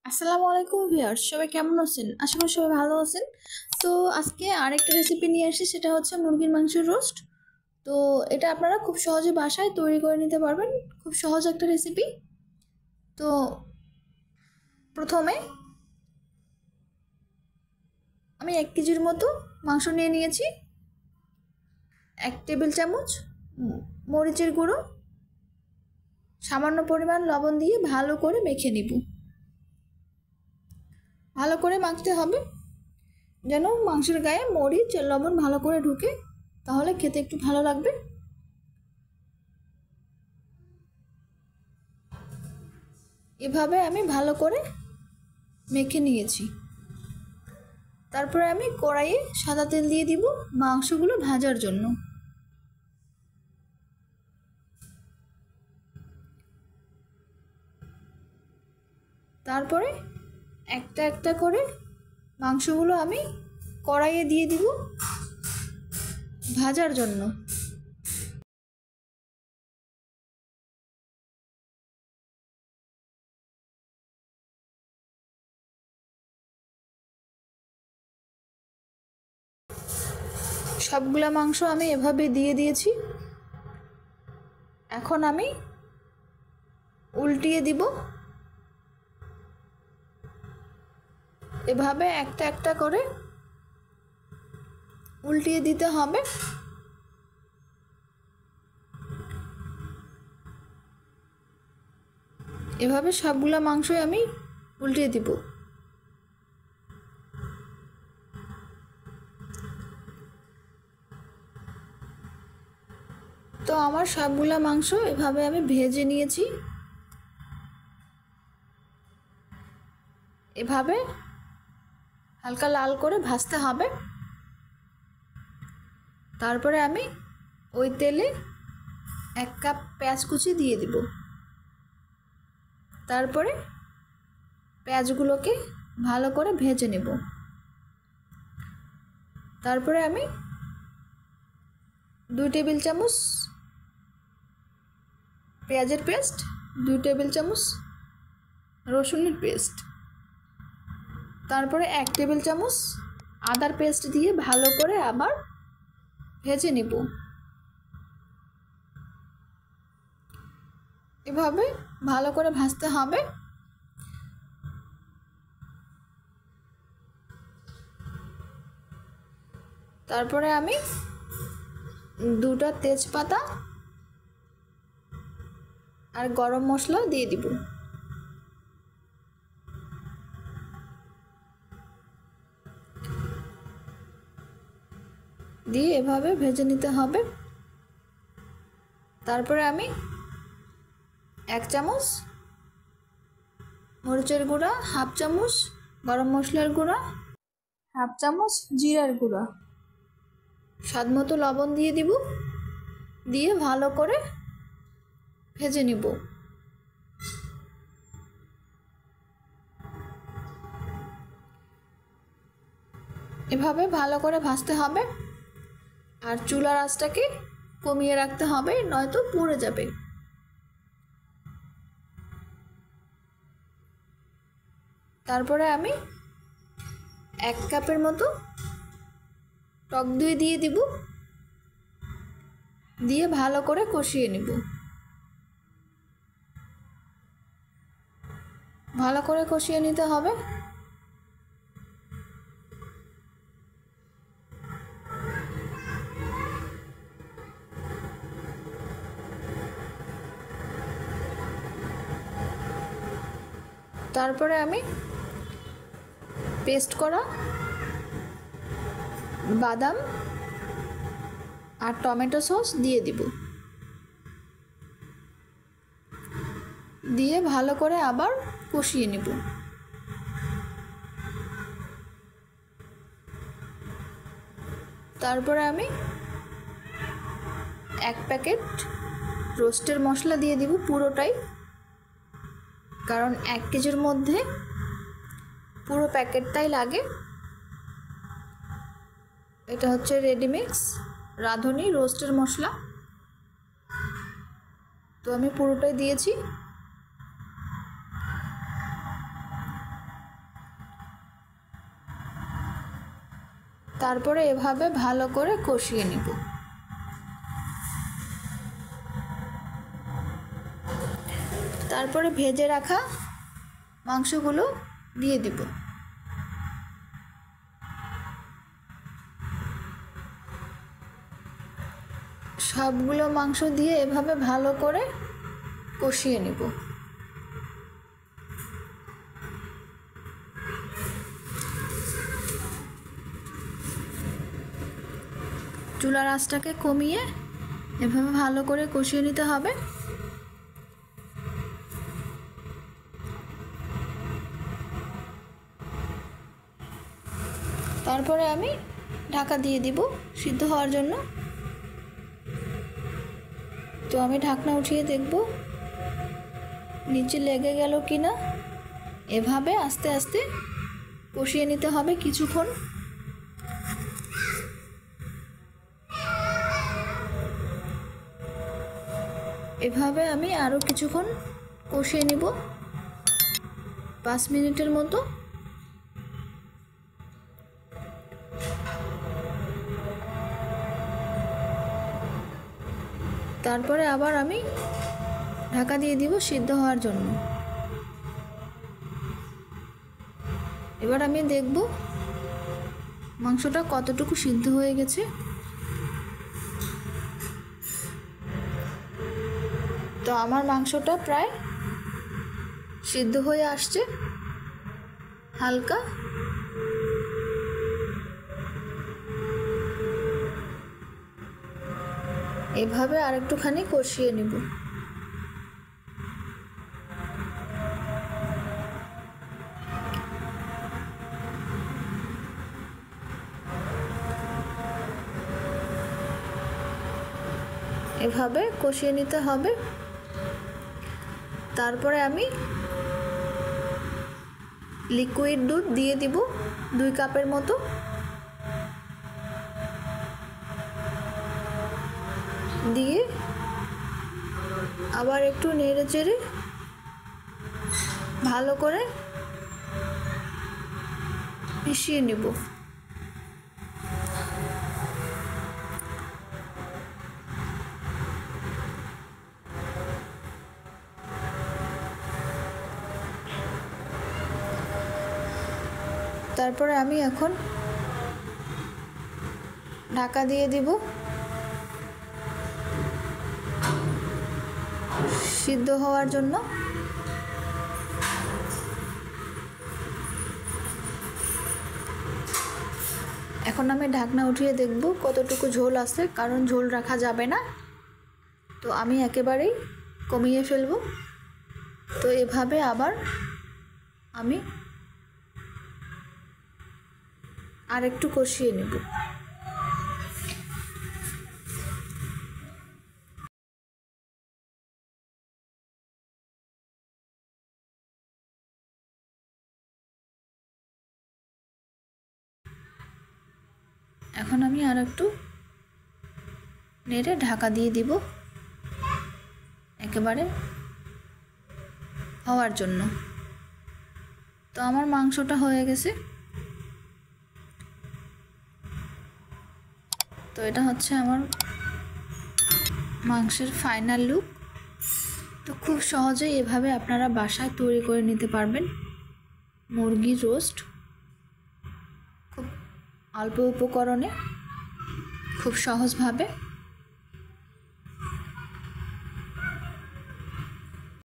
আসসালামু আলাইকুম ভিউয়ার্স, সবাই কেমন আছেন? আশা করি সবাই ভালো আছেন। তো আজকে আরেকটা রেসিপি নিয়ে আসছি, সেটা হচ্ছে মুরগির মাংসের রোস্ট। তো এটা আপনারা খুব সহজে বাসায় তৈরি করে নিতে পারবেন, খুব সহজ একটা রেসিপি। তো প্রথমে আমি 1 কেজির মতো মাংস নিয়ে নিয়েছি। 1 টেবিল চামচ মরিচের গুঁড়ো, সামান্য পরিমাণ লবণ দিয়ে ভালো করে মেখে নিব। ভালো করে মাখতে হবে যেন মাংসের গায়ে মরিচ আর লবণ ভালো করে ঢুকে, তাহলে খেতে একটু ভালো লাগবে। এভাবে আমি ভালো করে মেখে নিয়েছি। তারপরে আমি কড়াইয়ে সাদা তেল দিয়ে দিব মাংসগুলো ভাজার জন্য। তারপরে একটা একটা করে মাংসগুলো আমি কড়াইয়ে দিয়ে দিব ভাজার জন্য। সবগুলা মাংস আমি এভাবে দিয়ে দিয়েছি। এখন আমি উল্টিয়ে দিব। এভাবে একটা একটা করে উল্টিয়ে দিতে হবে। এভাবে সবগুলা মাংসই আমি উল্টিয়ে দিব। তো আমার সবগুলা মাংস এভাবে আমি ভেজে নিয়েছি। এভাবে হালকা লাল করে ভাজতে হবে। তারপরে আমি ওই তেলে 1 কাপ পেঁয়াজ কুচি দিয়ে দিব। তারপরে পেঁয়াজগুলোকে ভালো করে ভেজে নেব। তারপরে আমি 2 টেবিল চামচ পেঁয়াজের পেস্ট, 2 টেবিল চামচ রসুনের পেস্ট, তারপরে 1 টেবিল চামচ আদার পেস্ট দিয়ে ভালো করে আবার ভেজে নেব। এভাবে ভালো করে ভাজতে হবে। তারপরে আমি 2টা তেজপাতা আর গরম মশলা দিয়ে দিব। দিয়ে এভাবে ভেজে নিতে হবে। তারপরে আমি 1 চামচ মরিচের গুঁড়া, হাফ চামচ গরম মশলার গুঁড়া, হাফ চামচ জিরার গুঁড়া, স্বাদ মতো লবণ দিয়ে দিব। দিয়ে ভালো করে ভেজে নিব। এভাবে ভালো করে ভাজতে হবে। আর চুলার আঁচটাকে কমিয়ে রাখতে হবে, নয়তো পুড়ে যাবে। তারপরে আমি 1 কাপের মতো টক দই দিয়ে দিব। দিয়ে ভালো করে কষিয়ে নিব। ভালো করে কষিয়ে নিতে হবে। তারপরে আমি পেস্ট করা বাদাম আর টমেটো সস দিয়ে দিব। দিয়ে ভালো করে আবার কষিয়ে নিব। তারপরে আমি 1 প্যাকেট রোস্টের মশলা দিয়ে দিব পুরোটাই, কারণ 1 কেজির মধ্যে পুরো প্যাকেটটাই লাগে। এটা হচ্ছে রেডিমিক্স রাঁধুনি রোস্টের মশলা। তো আমি পুরোটাই দিয়েছি। তারপরে এভাবে ভালো করে কষিয়ে নিব। তারপরে ভেজে রাখা মাংসগুলো দিয়ে দিব। সবগুলো মাংস দিয়ে এভাবে ভালো করে কষিয়ে নিব। চুলার আঁচটাকে কমিয়ে এভাবে ভালো করে কষিয়ে নিতে হবে। তারপরে আমি ঢাকা দিয়ে দিব সিদ্ধ হওয়ার জন্য। তো আমি ঢাকনা উঠিয়ে দেখব নিচে লেগে গেল কি না। এভাবে আস্তে আস্তে কষিয়ে নিতে হবে কিছুক্ষণ। এভাবে আমি আরও কিছুক্ষণ কষিয়ে নিব, 5 মিনিটের মতো। তারপরে আবার আমি ঢাকা দিয়ে দিব সিদ্ধ হওয়ার জন্য। এবার আমি দেখব মাংসটা কতটুকু সিদ্ধ হয়ে গেছে। তো আমার মাংসটা প্রায় সিদ্ধ হয়ে আসছে হালকা। এভাবে আরেকটুখানি কষিয়ে নিব। এভাবে কষিয়ে নিতে হবে। তারপরে আমি লিকুইড দুধ দিয়ে দিব 2 কাপের মতো। দিয়ে আবার একটু নেড়ে চেড়ে ভালো করে মিশিয়ে নেব। তারপরে আমি এখন ঢাকা দিয়ে দিব সিদ্ধ হওয়ার জন্য। এখন আমি ঢাকনা উঠিয়ে দেখব কতটুকু ঝোল আছে, কারণ ঝোল রাখা যাবে না। তো আমি একেবারেই কমিয়ে ফেলব। তো এভাবে আবার আমি আরেকটু কষিয়ে নেব। এখন আমি আরেকটু নেড়ে ঢাকা দিয়ে দিব একেবারে হওয়ার জন্য। তো আমার মাংসটা হয়ে গেছে। তো এটা হচ্ছে আমার মাংসের ফাইনাল লুক। তো খুব সহজেই এভাবে আপনারা বাসায় তৈরি করে নিতে পারবেন মুরগির রোস্ট। খুব অল্প উপকরণে খুব সহজভাবে।